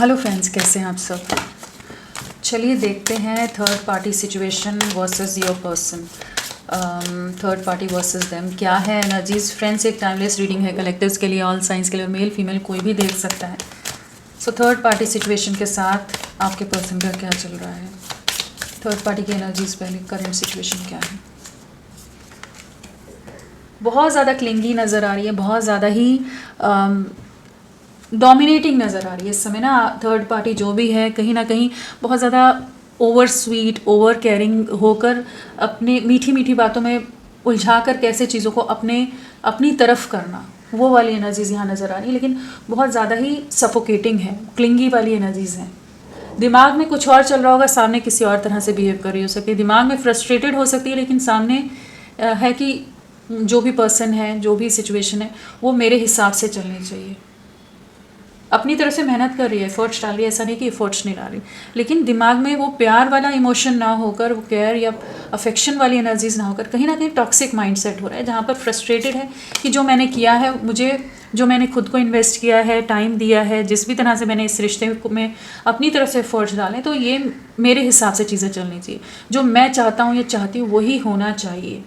Hello friends, कैसे हैं आप सब। चलिए देखते हैं third party situation versus your person. Third party versus them क्या है एनर्जीज। फ्रेंड्स, एक टाइमलेस रीडिंग है कलेक्टिव्स के लिए, ऑल साइंस के लिए, और मेल फीमेल कोई भी देख सकता है। सो थर्ड पार्टी सिचुएशन के साथ आपके पर्सन का क्या चल रहा है। थर्ड पार्टी की एनर्जीज पहले, करंट सिचुएशन क्या है। बहुत ज़्यादा क्लिंगी नज़र आ रही है, बहुत ज़्यादा ही डोमिनेटिंग नज़र आ रही है इस समय ना। थर्ड पार्टी जो भी है कहीं ना कहीं बहुत ज़्यादा ओवर स्वीट, ओवर केयरिंग होकर अपने मीठी मीठी बातों में उलझा कर कैसे चीज़ों को अपनी तरफ करना, वो वाली एनर्जीज़ यहाँ नज़र आ रही है। लेकिन बहुत ज़्यादा ही सफोकेटिंग है, क्लिंगी वाली एनर्जीज़ हैं। दिमाग में कुछ और चल रहा होगा, सामने किसी और तरह से बिहेव कर रही हो सकती है। दिमाग में फ्रस्ट्रेटेड हो सकती है, लेकिन सामने है कि जो भी पर्सन है, जो भी सिचुएशन है, वो मेरे हिसाब से चलनी चाहिए। अपनी तरफ से मेहनत कर रही है, एफर्ट्स डाल रही है, ऐसा नहीं कि एफर्ट्स नहीं डाल रही, लेकिन दिमाग में वो प्यार वाला इमोशन ना होकर, वो केयर या अफेक्शन वाली एनर्जीज ना होकर कहीं ना कहीं टॉक्सिक माइंडसेट हो रहा है, जहाँ पर फ्रस्ट्रेटेड है कि जो मैंने किया है, जो मैंने खुद को इन्वेस्ट किया है, टाइम दिया है, जिस भी तरह से मैंने इस रिश्ते में अपनी तरफ से एफर्ट्स डालें, तो ये मेरे हिसाब से चीज़ें चलनी चाहिए। जो मैं चाहता हूँ या चाहती हूँ वही होना चाहिए।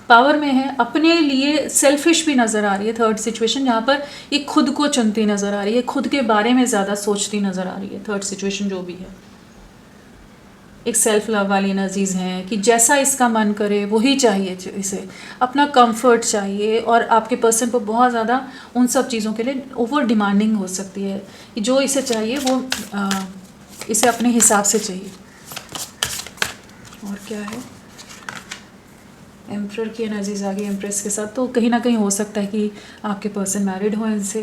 पावर में है, अपने लिए सेल्फिश भी नज़र आ रही है थर्ड सिचुएशन, जहाँ पर ये खुद को चुनती नज़र आ रही है, खुद के बारे में ज़्यादा सोचती नज़र आ रही है। थर्ड सिचुएशन जो भी है, एक सेल्फ लव वाली एनर्जीज हैं कि जैसा इसका मन करे वही चाहिए, इसे अपना कंफर्ट चाहिए, और आपके पर्सन को बहुत ज़्यादा उन सब चीज़ों के लिए ओवर डिमांडिंग हो सकती है कि जो इसे चाहिए वो इसे अपने हिसाब से चाहिए। और क्या है, एम्परर की एनर्जीज आ गई एम्प्रेस के साथ। तो कहीं ना कहीं हो सकता है कि आपके पर्सन मैरिड हो इनसे,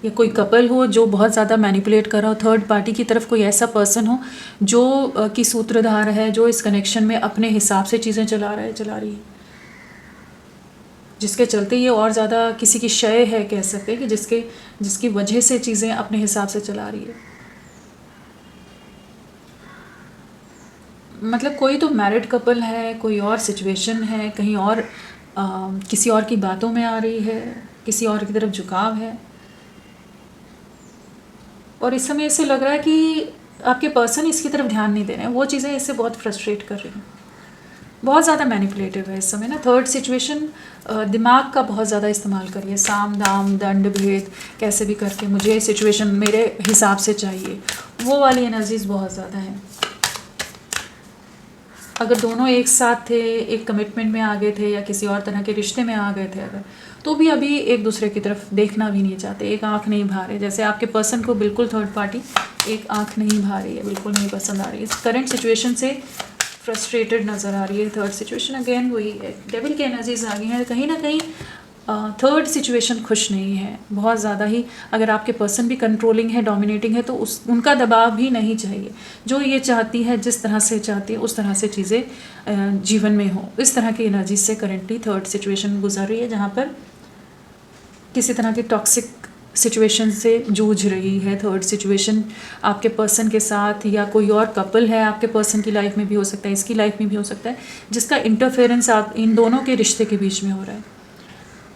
या कोई कपल हो जो बहुत ज़्यादा मैनिपुलेट कर रहा हो। थर्ड पार्टी की तरफ कोई ऐसा पर्सन हो जो कि सूत्रधार है, जो इस कनेक्शन में अपने हिसाब से चीज़ें चला रही है, जिसके चलते ये और ज़्यादा किसी की शय है, कह सकते हैं कि जिसकी वजह से चीज़ें अपने हिसाब से चला रही है। मतलब कोई तो मैरिड कपल है, कोई और सिचुएशन है, कहीं और किसी और की बातों में आ रही है, किसी और की तरफ झुकाव है, और इस समय ऐसे लग रहा है कि आपके पर्सन इसकी तरफ ध्यान नहीं दे रहे हैं। वो चीज़ें इससे बहुत फ्रस्ट्रेट कर रही हैं, बहुत ज़्यादा मैनिपुलेटिव है इस समय ना। थर्ड सिचुएशन दिमाग का बहुत ज़्यादा इस्तेमाल करिए, साम दाम दंड भेद कैसे भी करके मुझे सिचुएशन मेरे हिसाब से चाहिए, वो वाली एनर्जीज बहुत ज़्यादा है। अगर दोनों एक साथ थे, एक कमिटमेंट में आ गए थे, या किसी और तरह के रिश्ते में आ गए थे अगर, तो भी अभी एक दूसरे की तरफ देखना भी नहीं चाहते, एक आंख नहीं भा रहे। जैसे आपके पर्सन को बिल्कुल थर्ड पार्टी एक आंख नहीं भा रही है, बिल्कुल नहीं पसंद आ रही है, करंट सिचुएशन से फ्रस्ट्रेटेड नज़र आ रही है। थर्ड सिचुएशन अगेन वही है, डेविल की एनर्जीज आ गई हैं। कहीं ना कहीं थर्ड सिचुएशन खुश नहीं है, बहुत ज़्यादा ही। अगर आपके पर्सन भी कंट्रोलिंग है, डोमिनेटिंग है, तो उनका दबाव भी नहीं चाहिए। जो ये चाहती है, जिस तरह से चाहती है, उस तरह से चीज़ें जीवन में हो, इस तरह की एनर्जी से करेंटली थर्ड सिचुएशन गुजर रही है, जहाँ पर किसी तरह की टॉक्सिक सिचुएशन से जूझ रही है। थर्ड सिचुएशन आपके पर्सन के साथ, या कोई और कपल है आपके पर्सन की लाइफ में भी हो सकता है, इसकी लाइफ में भी हो सकता है, जिसका इंटरफेरेंस आप इन दोनों के रिश्ते के बीच में हो रहा है।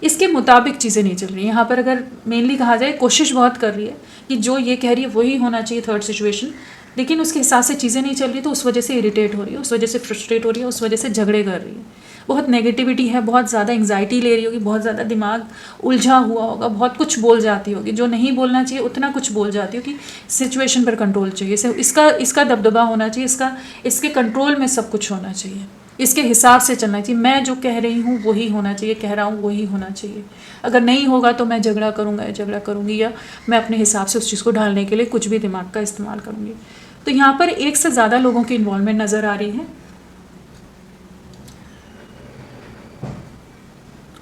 इसके मुताबिक चीज़ें नहीं चल रही। यहाँ पर अगर मेनली कहा जाए, कोशिश बहुत कर रही है कि जो ये कह रही है वही होना चाहिए थर्ड सिचुएशन, लेकिन उसके हिसाब से चीज़ें नहीं चल रही, तो उस वजह से इरिटेट हो रही है, उस वजह से फ्रस्ट्रेट हो रही है, उस वजह से झगड़े कर रही है। बहुत नेगेटिविटी है, बहुत ज़्यादा एंग्जाइटी ले रही होगी, बहुत ज़्यादा दिमाग उलझा हुआ होगा, बहुत कुछ बोल जाती होगी, जो नहीं बोलना चाहिए उतना कुछ बोल जाती होगी। सिचुएशन पर कंट्रोल चाहिए, इसका दबदबा होना चाहिए, इसके कंट्रोल में सब कुछ होना चाहिए, इसके हिसाब से चलना चाहिए। मैं जो कह रही हूँ वही होना चाहिए, कह रहा हूँ वही होना चाहिए। अगर नहीं होगा तो मैं झगड़ा करूँगा या झगड़ा करूँगी, या मैं अपने हिसाब से उस चीज़ को ढालने के लिए कुछ भी दिमाग का इस्तेमाल करूँगी। तो यहाँ पर एक से ज़्यादा लोगों की इन्वॉल्वमेंट नज़र आ रही है।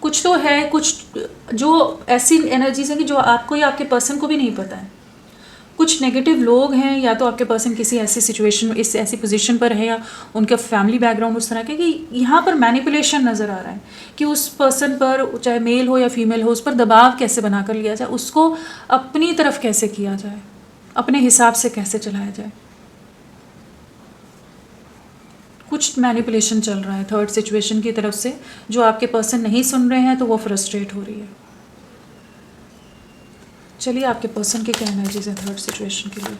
कुछ तो है, कुछ जो ऐसी एनर्जीज है कि जो आपको या आपके पर्सन को भी नहीं पता है। कुछ नेगेटिव लोग हैं, या तो आपके पर्सन किसी ऐसी सिचुएशन में, इस ऐसी पोजीशन पर है, या उनका फैमिली बैकग्राउंड उस तरह का कि यहाँ पर मैनिपुलेशन नज़र आ रहा है कि उस पर्सन पर, चाहे मेल हो या फीमेल हो, उस पर दबाव कैसे बनाकर लिया जाए, उसको अपनी तरफ कैसे किया जाए, अपने हिसाब से कैसे चलाया जाए। कुछ मैनिपुलेशन चल रहा है थर्ड सिचुएशन की तरफ से, जो आपके पर्सन नहीं सुन रहे हैं, तो वो फ्रस्ट्रेट हो रही है। चलिए आपके पर्सन की क्या एनर्जीज है थर्ड सिचुएशन के लिए।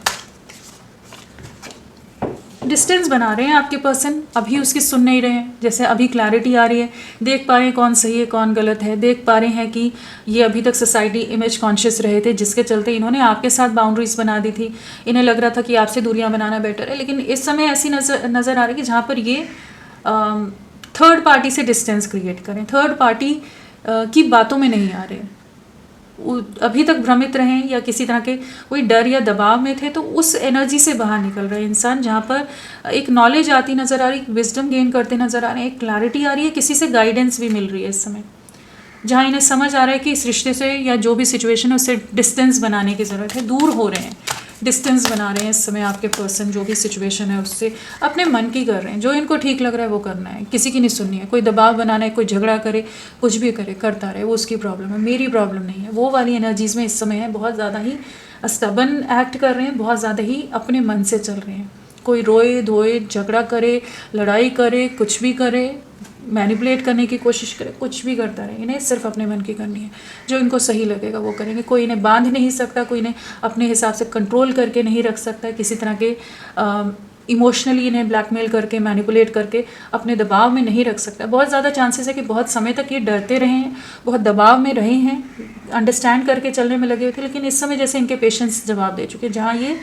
डिस्टेंस बना रहे हैं आपके पर्सन, अभी उसकी सुन नहीं रहे हैं, जैसे अभी क्लैरिटी आ रही है, देख पा रहे हैं कौन सही है कौन गलत है, देख पा रहे हैं कि ये अभी तक सोसाइटी इमेज कॉन्शियस रहे थे जिसके चलते इन्होंने आपके साथ बाउंड्रीज बना दी थी, इन्हें लग रहा था कि आपसे दूरियां बनाना बेटर है, लेकिन इस समय ऐसी नज़र आ रही है कि जहाँ पर ये थर्ड पार्टी से डिस्टेंस क्रिएट करें, थर्ड पार्टी की बातों में नहीं आ रहे, अभी तक भ्रमित रहे या किसी तरह के कोई डर या दबाव में थे, तो उस एनर्जी से बाहर निकल रहे हैं इंसान, जहाँ पर एक नॉलेज आती नज़र आ रही, विजडम गेन करते नज़र आ रहे हैं, एक क्लैरिटी आ रही है, किसी से गाइडेंस भी मिल रही है इस समय, जहाँ इन्हें समझ आ रहा है कि इस रिश्ते से या जो भी सिचुएशन है उससे डिस्टेंस बनाने की ज़रूरत है, दूर हो रहे हैं, डिस्टेंस बना रहे हैं इस समय आपके पर्सन, जो भी सिचुएशन है उससे अपने मन की कर रहे हैं, जो इनको ठीक लग रहा है वो करना है, किसी की नहीं सुननी है, कोई दबाव बनाना है, कोई झगड़ा करे, कुछ भी करे, करता रहे, वो उसकी प्रॉब्लम है, मेरी प्रॉब्लम नहीं है, वो वाली एनर्जीज़ में इस समय है, बहुत ज़्यादा ही स्टबन एक्ट कर रहे हैं, बहुत ज़्यादा ही अपने मन से चल रहे हैं, कोई रोए धोए झगड़ा करे, लड़ाई करे, कुछ भी करे, मैनिपुलेट करने की कोशिश करे, कुछ भी करता रहे, इन्हें सिर्फ अपने मन की करनी है, जो इनको सही लगेगा वो करेंगे, कोई इन्हें बांध नहीं सकता, कोई इन्हें अपने हिसाब से कंट्रोल करके नहीं रख सकता, किसी तरह के इमोशनली इन्हें ब्लैकमेल करके मैनिपुलेट करके अपने दबाव में नहीं रख सकता। बहुत ज़्यादा चांसेस है कि बहुत समय तक ये डरते रहे हैं, बहुत दबाव में रहे हैं, अंडरस्टैंड करके चलने में लगे हुए थे, लेकिन इस समय जैसे इनके पेशेंस जवाब दे चुके हैं, जहाँ ये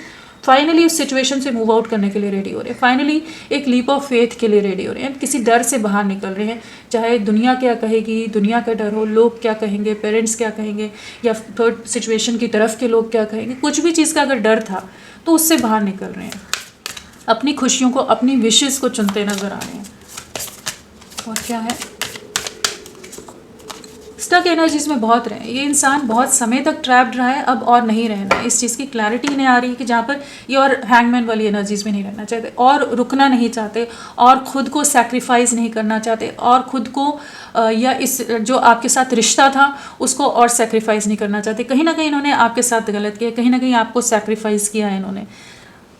फाइनली उस सिचुएशन से मूव आउट करने के लिए रेडी हो रहे हैं, फाइनली एक लीप ऑफ फेथ के लिए रेडी हो रहे हैं, किसी डर से बाहर निकल रहे हैं, चाहे दुनिया क्या कहेगी, दुनिया का डर हो, लोग क्या कहेंगे, पेरेंट्स क्या कहेंगे, या थर्ड सिचुएशन की तरफ के लोग क्या कहेंगे, कुछ भी चीज़ का अगर डर था तो उससे बाहर निकल रहे हैं, अपनी खुशियों को, अपनी विशेस को चुनते नजर आ रहे हैं। और क्या है, स्टक एनर्जीज में बहुत रहे, ये इंसान बहुत समय तक ट्रैप्ड रहा है, अब और नहीं रहना है, इस चीज़ की क्लैरिटी इन्हें आ रही है कि जहाँ पर ये और हैंगमैन वाली एनर्जीज में नहीं रहना चाहते, और रुकना नहीं चाहते, और खुद को सैक्रिफाइस नहीं करना चाहते, और खुद को या इस जो आपके साथ रिश्ता था उसको और सैक्रिफाइस नहीं करना चाहते। कहीं ना कहीं इन्होंने आपके साथ गलत किया, कहीं ना कहीं आपको सैक्रिफाइस किया है इन्होंने,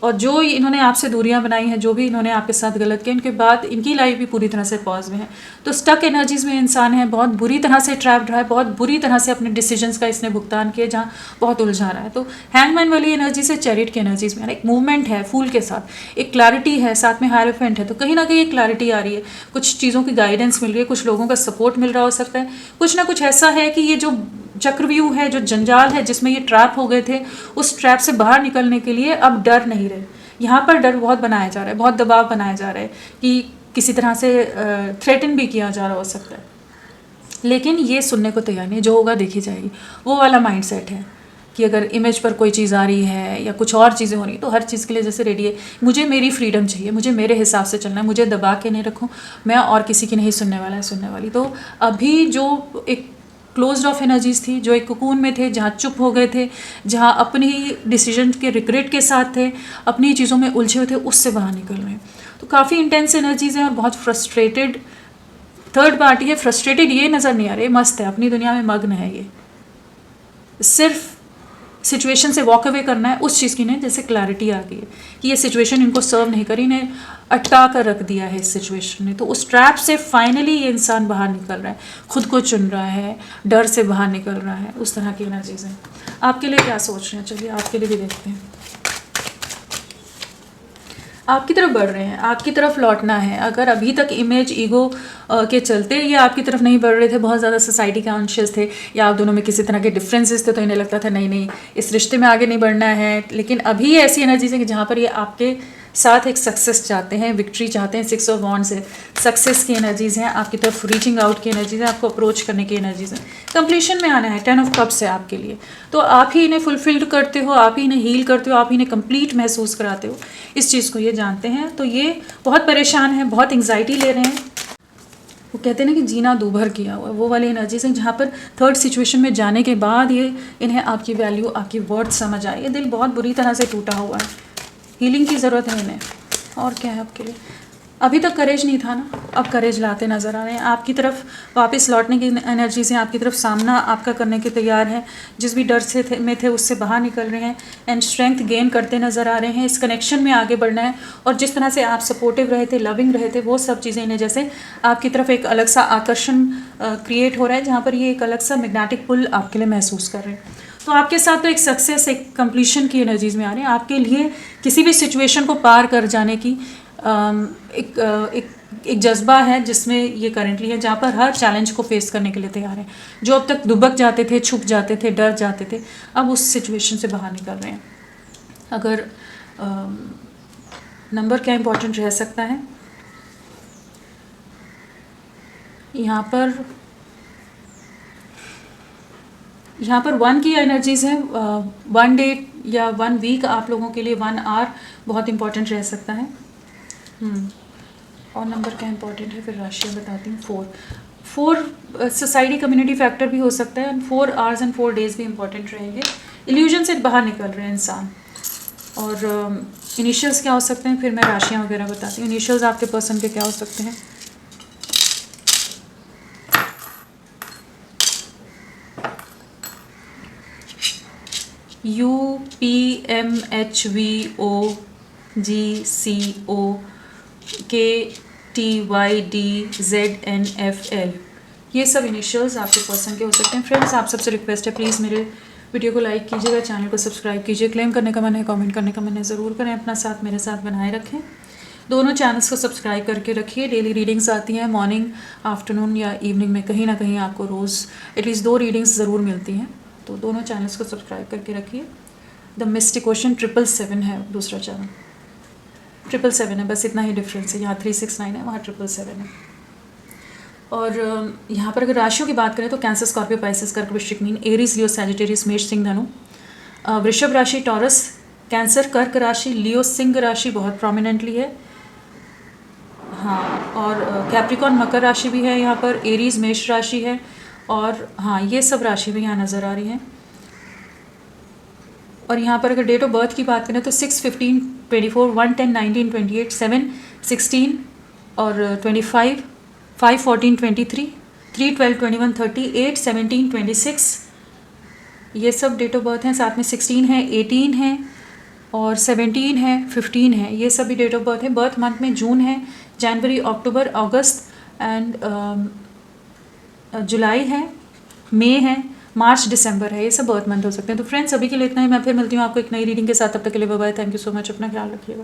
और जो इन्होंने आपसे दूरियां बनाई हैं, जो भी इन्होंने आपके साथ गलत किया, इनके बाद इनकी लाइफ भी पूरी तरह से पॉज में है। तो स्टक एनर्जीज में इंसान है, बहुत बुरी तरह से ट्रैप्ड रहा है, बहुत बुरी तरह से अपने डिसीजंस का इसने भुगतान किया, जहाँ बहुत उलझा रहा है। तो हैंगमैन वाली एनर्जी से चैरिट की एनर्जीज में एक मूवमेंट है, फूल के साथ एक क्लैरिटी है, साथ में हायरोफेंट है, तो कहीं ना कहीं एक क्लैरिटी आ रही है, कुछ चीज़ों की गाइडेंस मिल रही है, कुछ लोगों का सपोर्ट मिल रहा हो सकता है, कुछ ना कुछ ऐसा है कि ये जो चक्रव्यूह है, जो जंजाल है जिसमें ये ट्रैप हो गए थे, उस ट्रैप से बाहर निकलने के लिए अब डर नहीं रहे। यहाँ पर डर बहुत बनाया जा रहा है, बहुत दबाव बनाया जा रहा है कि किसी तरह से थ्रेटन भी किया जा रहा हो सकता है, लेकिन ये सुनने को तैयार नहीं, जो होगा देखी जाएगी, वो वाला माइंडसेट है कि अगर इमेज पर कोई चीज़ आ रही है या कुछ और चीज़ें हो रही हैं तो हर चीज़ के लिए जैसे रेडी है, मुझे मेरी फ्रीडम चाहिए, मुझे मेरे हिसाब से चलना है, मुझे दबा के नहीं रखूँ, मैं और किसी की नहीं सुनने वाला है सुनने वाली। तो अभी जो एक क्लोज्ड ऑफ एनर्जीज थी, जो एक कुकून में थे, जहाँ चुप हो गए थे, जहाँ अपनी डिसीजन के रिग्रेट के साथ थे, अपनी चीज़ों में उलझे हुए थे, उससे बाहर निकल रहे हैं। तो काफ़ी इंटेंस एनर्जीज हैं और बहुत फ्रस्ट्रेटेड थर्ड पार्टी है। फ्रस्ट्रेटेड ये नज़र नहीं आ रही, मस्त है, अपनी दुनिया में मग्न है, ये सिर्फ सिचुएशन से वॉक अवे करना है, उस चीज़ की नहीं, जैसे क्लैरिटी आ गई है कि ये सिचुएशन इनको सर्व नहीं करी, इन्हें अटका कर रख दिया है इस सिचुएशन ने। तो उस ट्रैप से फाइनली ये इंसान बाहर निकल रहा है, खुद को चुन रहा है, डर से बाहर निकल रहा है, उस तरह की एनर्जीज हैं। आपके लिए क्या सोच रहे हैं, चलिए आपके लिए भी देखते हैं। आपकी तरफ बढ़ रहे हैं, आपकी तरफ लौटना है। अगर अभी तक इमेज ईगो के चलते ये आपकी तरफ नहीं बढ़ रहे थे, बहुत ज़्यादा सोसाइटी कॉन्शियस थे, या आप दोनों में किसी तरह के डिफरेंसेस थे, तो इन्हें लगता था नहीं नहीं इस रिश्ते में आगे नहीं बढ़ना है, लेकिन अभी ऐसी एनर्जीज है कि जहाँ पर ये आपके साथ एक सक्सेस चाहते हैं, विक्ट्री चाहते हैं। 6 ऑफ वॉन्ड्स है, सक्सेस की एनर्जीज हैं, आपकी तरफ रीचिंग आउट की एनर्जीज है, आपको अप्रोच करने की एनर्जीज है, कंप्लीशन में आना है। 10 ऑफ कप्स है आपके लिए, तो आप ही इन्हें फुलफिल्ड करते हो, आप ही इन्हें हील करते हो, आप ही इन्हें कंप्लीट महसूस कराते हो, इस चीज़ को ये जानते हैं। तो ये बहुत परेशान है, बहुत एंग्जाइटी ले रहे हैं। वो कहते हैं ना कि जीना दूभर किया हुआ है, वो वाली एनर्जीज हैं जहाँ पर थर्ड सिचुएशन में जाने के बाद ये इन्हें आपकी वैल्यू, आपकी वर्थ समझ आई। ये दिल बहुत बुरी तरह से टूटा हुआ है, हीलिंग की ज़रूरत है इन्हें। और क्या है आपके लिए, अभी तक करेज नहीं था ना, अब करेज लाते नज़र आ रहे हैं। आपकी तरफ वापस लौटने की एनर्जीज हैं, आपकी तरफ सामना आपका करने के तैयार हैं, जिस भी डर से थे उससे बाहर निकल रहे हैं एंड स्ट्रेंथ गेन करते नज़र आ रहे हैं। इस कनेक्शन में आगे बढ़ना है, और जिस तरह से आप सपोर्टिव रहे थे, लविंग रहे थे, वो सब चीज़ें इन्हें जैसे आपकी तरफ एक अलग सा आकर्षण क्रिएट हो रहा है, जहाँ पर ये एक अलग सा मैग्नेटिक पुल आपके लिए महसूस कर रहे हैं। तो आपके साथ तो एक सक्सेस, एक कंप्लीशन की एनर्जीज में आ रहे हैं। आपके लिए किसी भी सिचुएशन को पार कर जाने की एक जज्बा है जिसमें ये करेंटली है, जहाँ पर हर चैलेंज को फेस करने के लिए तैयार है। जो अब तक दुबक जाते थे, छुप जाते थे, डर जाते थे, अब उस सिचुएशन से बाहर निकल रहे हैं। अगर नंबर क्या इम्पोर्टेंट रह सकता है यहाँ पर 1 की एनर्जीज है। 1 डे या 1 वीक आप लोगों के लिए 1 आवर बहुत इंपॉर्टेंट रह सकता है। और नंबर क्या इंपॉर्टेंट है, फिर राशियाँ बताती हूँ। 4 सोसाइटी कम्युनिटी फैक्टर भी हो सकता है, एंड 4 आवर्स एंड 4 डेज भी इंपॉर्टेंट रहेंगे। इल्यूजन से बाहर निकल रहे हैं इंसान। और इनिशियल्स क्या हो सकते हैं, फिर मैं राशियाँ वगैरह बताती हूँ। इनिशियल्स आपके पर्सन के क्या हो सकते हैं। UPMHVOGCOKTYDZNFL, ये सब इनिशियल्स आपके पर्सन के हो सकते हैं। फ्रेंड्स, आप सबसे रिक्वेस्ट है, प्लीज़ मेरे वीडियो को लाइक कीजिएगा, चैनल को सब्सक्राइब कीजिए। क्लेम करने का मन है, कमेंट करने का मन है, ज़रूर करें। अपना साथ मेरे साथ बनाए रखें। दोनों चैनल्स को सब्सक्राइब करके रखिए। डेली रीडिंग्स आती हैं मॉर्निंग, आफ्टरनून या इवनिंग में, कहीं ना कहीं आपको रोज़ एटलीस्ट 2 रीडिंग्स ज़रूर मिलती हैं। तो दोनों चैनल्स को सब्सक्राइब करके रखिए। द मिस्टिक क्वेश्चन 777 है दूसरा चैनल, 777 है, बस इतना ही डिफरेंस है। यहाँ 369 है, वहाँ 777 है। और यहाँ पर अगर राशियों की बात करें तो कैंसर, स्कॉर्पियो, पाइसेस, कर्क, वृश्चिक, मीन, एरीज, लियो, सैजिटेरियस, मेष, सिंह, धनु। वृषभ राशि, टॉरस, कैंसर, कर्क राशि, लियो, सिंह राशि बहुत प्रोमिनेंटली है। हाँ, और कैप्रिकॉन, मकर राशि भी है यहाँ पर, एरीज, मेष राशि है, और हाँ, ये सब राशि भी यहाँ नज़र आ रही हैं। और यहाँ पर अगर डेट ऑफ बर्थ की बात करें तो 6, 15, 24, 1, 10, 19, 28, 7, 16 और 25, 5, 14, 23, 3, 12, 21, 30, 8, 17, 26, ये सब डेट ऑफ बर्थ हैं। साथ में 16 है, 18 है, और 17 है, 15 है, ये सभी डेट ऑफ बर्थ है। बर्थ मंथ में जून है, जनवरी, अक्टूबर, अगस्त एंड जुलाई है, मई है, मार्च, दिसंबर है, ये सब बर्थ मंथ हो सकते हैं। तो फ्रेंड्स, अभी के लिए इतना ही। मैं फिर मिलती हूँ आपको एक नई रीडिंग के साथ। तब तक के लिए bye bye. Thank you so much. अपना ख्याल रखिएगा।